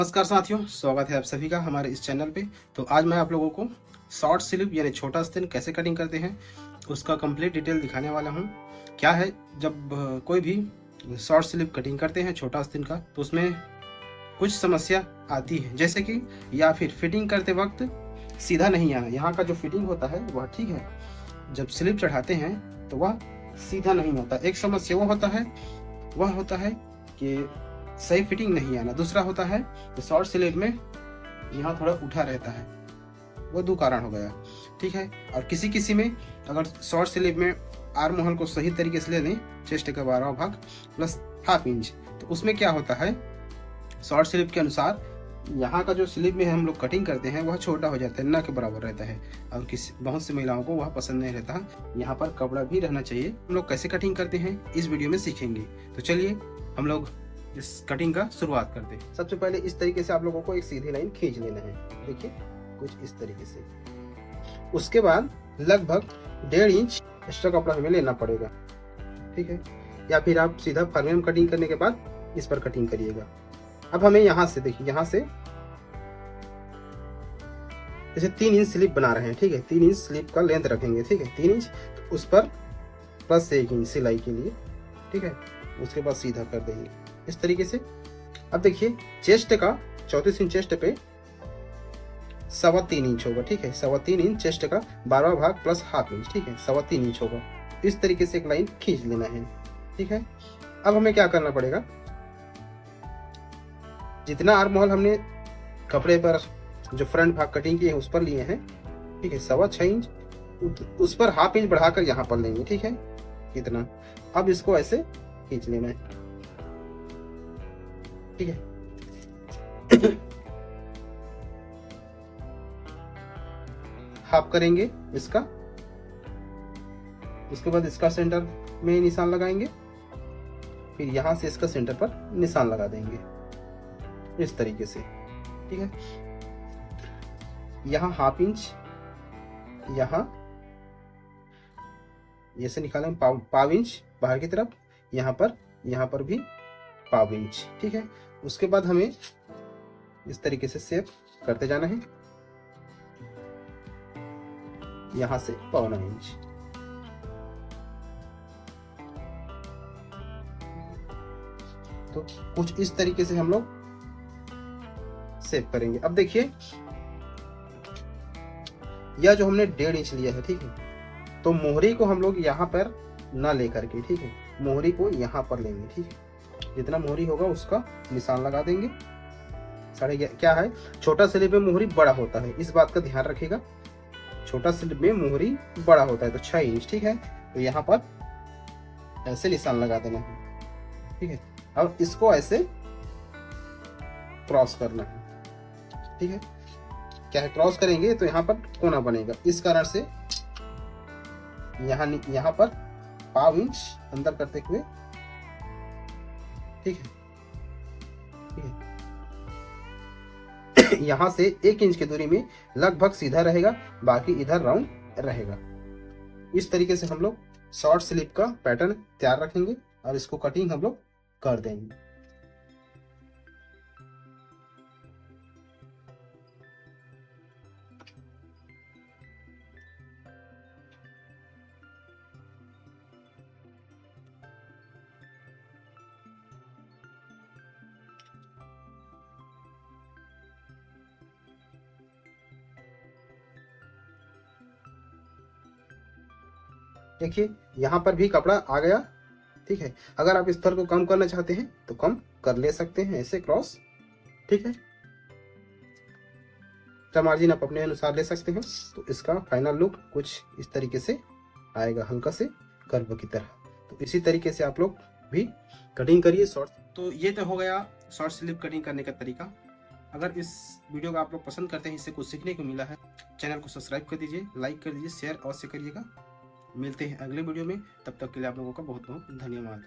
नमस्कार साथियों, स्वागत है आप सभी का हमारे इस चैनल पे। तो आज मैं आप लोगों को शॉर्ट स्लिप यानी छोटा आस्तीन कैसे कटिंग करते हैं उसका कंप्लीट डिटेल दिखाने वाला हूं। क्या है, जब कोई भी शॉर्ट स्लिप कटिंग करते हैं छोटा आस्तीन का, तो उसमें कुछ समस्या आती है, जैसे कि या फिर फिटिंग करते वक्त सीधा नहीं आना। यहाँ का जो फिटिंग होता है वह ठीक है, जब स्लिप चढ़ाते हैं तो वह सीधा नहीं होता। एक समस्या वह होता है कि सही फिटिंग नहीं आना। दूसरा होता है कि शॉर्ट स्लिप में यहाँ थोड़ा उठा रहता है, वो दो कारण हो गया, ठीक है। और किसी किसी में अगर शॉर्ट स्लिप में आर्म होल को सही तरीके से ले लें, चेस्ट का 12वां भाग प्लस हाफ इंच, तो उसमें क्या होता है, शॉर्ट स्लिप के अनुसार यहाँ का जो स्लिप में हम लोग कटिंग करते हैं वह छोटा हो जाता है, ना के बराबर रहता है। और बहुत सी महिलाओं को वह पसंद नहीं रहता। यहाँ पर कपड़ा भी रहना चाहिए। हम लोग कैसे कटिंग करते हैं इस वीडियो में सीखेंगे। तो चलिए हम लोग इस कटिंग का शुरुआत करते हैं। सबसे पहले इस तरीके से आप लोगों को एक सीधी लाइन खींच लेना है, देखिए कुछ इस तरीके से। उसके बाद लगभग 1.5 इंच एक्स्ट्रा कपड़ा हमें लेना पड़ेगा, ठीक है। या फिर आप सीधा फर्म कटिंग करने के बाद इस पर कटिंग करिएगा। अब हमें यहाँ से देखिए, यहाँ से जैसे 3 इंच स्लिप बना रहे हैं, ठीक है। 3 इंच स्लिप का लेंथ रखेंगे, ठीक है। 3 इंच, तो उस पर प्लस 1 इंच सिलाई के लिए, ठीक है। उसके बाद सीधा कर देंगे इस तरीके से। अब देखिए चेस्ट का 34 इंच चेस्ट पे 3.25 इंच होगा, ठीक है। 3.25 इंच चेस्ट का 12वां भाग प्लस हाफ इंच, ठीक है। 3.25 इंच होगा। इस तरीके से एक लाइन खींच लेना है, ठीक है। अब हमें क्या करना पड़ेगा, जितना आर्म होल हमने कपड़े पर जो फ्रंट भाग कटिंग किए हैं उस पर लिए हैं, ठीक है, 6.25 इंच, उस पर हाफ इंच बढ़ाकर यहाँ पर लेंगे, ठीक है, इतना। अब इसको ऐसे खींच लेना है, ठीक है। हाफ करेंगे इसका, उसके बाद इसका सेंटर में निशान लगाएंगे, फिर यहां से इसका सेंटर पर निशान लगा देंगे इस तरीके से, ठीक है। यहाँ हाफ इंच, यहाँ जैसे निकालेंगे पाव इंच बाहर की तरफ, यहाँ पर भी पाव इंच, ठीक है। उसके बाद हमें इस तरीके से शेप करते जाना है, यहां से 1.25 इंच। तो कुछ इस तरीके से हम लोग शेप करेंगे। अब देखिए यह जो हमने 1.5 इंच लिया है, ठीक है, तो मोहरी को हम लोग यहाँ पर ना लेकर के, ठीक है, मोहरी को यहाँ पर लेंगे, ठीक है। जितना मोहरी होगा उसका निशान लगा देंगे। क्या है, छोटा स्लिप में मोहरी बड़ा होता है, इस बात का ध्यान रखिएगा। छोटा स्लिप में मोहरी बड़ा होता है, तो 6 इंच, ठीक है। तो यहाँ पर ऐसे निशान लगा देना है, ठीक है। अब इसको ऐसे क्रॉस करना है, ठीक है। क्या है, क्रॉस करेंगे तो यहाँ पर कोना बनेगा, इस कारण से यहाँ पर पाव इंच अंदर करते हुए, ठीक है, ठीक है। यहाँ से 1 इंच की दूरी में लगभग सीधा रहेगा, बाकी इधर राउंड रहेगा। इस तरीके से हम लोग शॉर्ट स्लिप का पैटर्न तैयार रखेंगे और इसको कटिंग हम लोग कर देंगे। देखिए यहाँ पर भी कपड़ा आ गया, ठीक है। अगर आप स्तर को कम करना चाहते हैं तो कम कर ले सकते हैं, ऐसे क्रॉस, ठीक है। मार्जिन आप अपने अनुसार ले सकते हैं। तो इसका फाइनल लुक कुछ इस तरीके से आएगा, हल्का से कर्व की तरह। तो इसी तरीके से आप लोग भी कटिंग करिए शॉर्ट। तो ये तो हो गया शॉर्ट स्लिप कटिंग करने का तरीका। अगर इस वीडियो को आप लोग पसंद करते हैं, इससे कुछ सीखने को मिला है, चैनल को सब्सक्राइब कर दीजिए, लाइक कर दीजिए, शेयर अवश्य करिएगा। मिलते हैं अगले वीडियो में, तब तक के लिए आप लोगों का बहुत बहुत धन्यवाद।